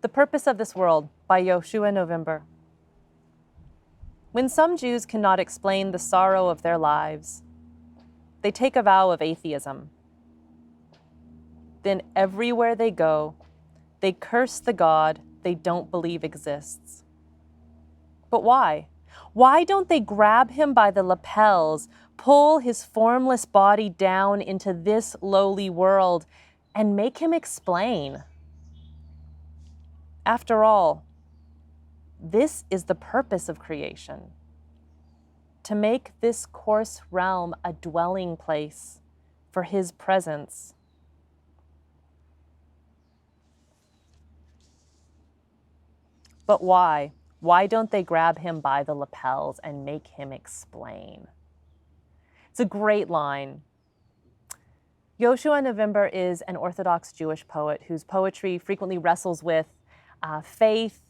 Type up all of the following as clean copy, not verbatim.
The Purpose of This World by Yoshua November. When some Jews cannot explain the sorrow of their lives, they take a vow of atheism. Then everywhere they go, they curse the God they don't believe exists. But why? Why don't they grab him by the lapels, pull his formless body down into this lowly world, and make him explain? After all, this is the purpose of creation: to make this coarse realm a dwelling place for his presence. But why? Why don't they grab him by the lapels and make him explain? It's a great line. Yoshua November is an Orthodox Jewish poet whose poetry frequently wrestles with faith,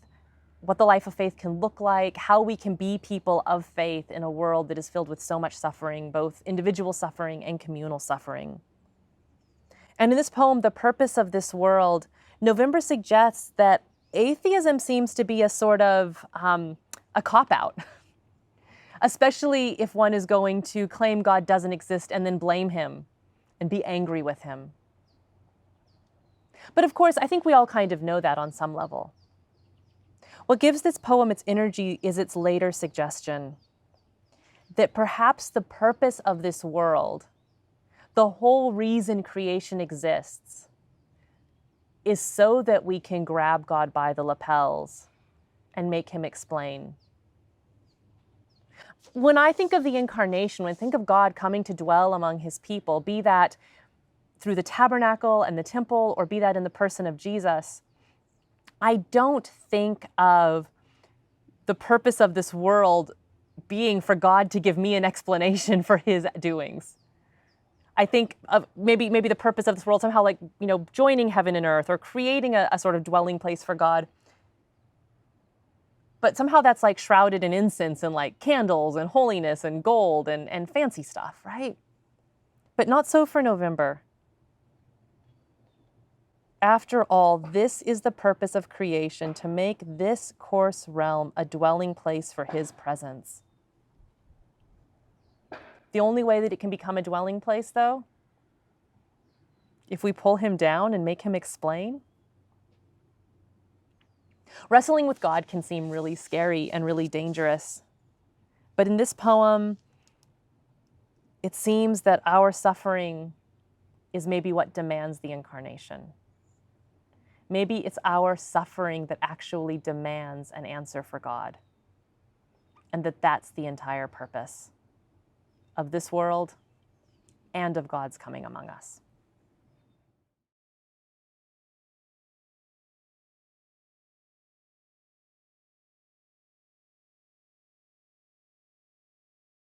what the life of faith can look like, how we can be people of faith in a world that is filled with so much suffering, both individual suffering and communal suffering. And in this poem, The Purpose of This World, November suggests that atheism seems to be a sort of a cop-out, especially if one is going to claim God doesn't exist and then blame him and be angry with him. But of course, I think we all kind of know that on some level. What gives this poem its energy is its later suggestion that perhaps the purpose of this world, the whole reason creation exists, is so that we can grab God by the lapels and make him explain. When I think of the incarnation, when I think of God coming to dwell among his people, be that through the tabernacle and the temple, or be that in the person of Jesus, I don't think of the purpose of this world being for God to give me an explanation for his doings. I think of maybe the purpose of this world somehow like, joining heaven and earth, or creating a sort of dwelling place for God. But somehow that's like shrouded in incense and like candles and holiness and gold and fancy stuff, right? But not so for November. After all, this is the purpose of creation: to make this coarse realm a dwelling place for his presence. The only way that it can become a dwelling place, though, if we pull him down and make him explain. Wrestling with God can seem really scary and really dangerous. But in this poem, it seems that our suffering is maybe what demands the incarnation. Maybe it's our suffering that actually demands an answer for God, and that's the entire purpose of this world and of God's coming among us.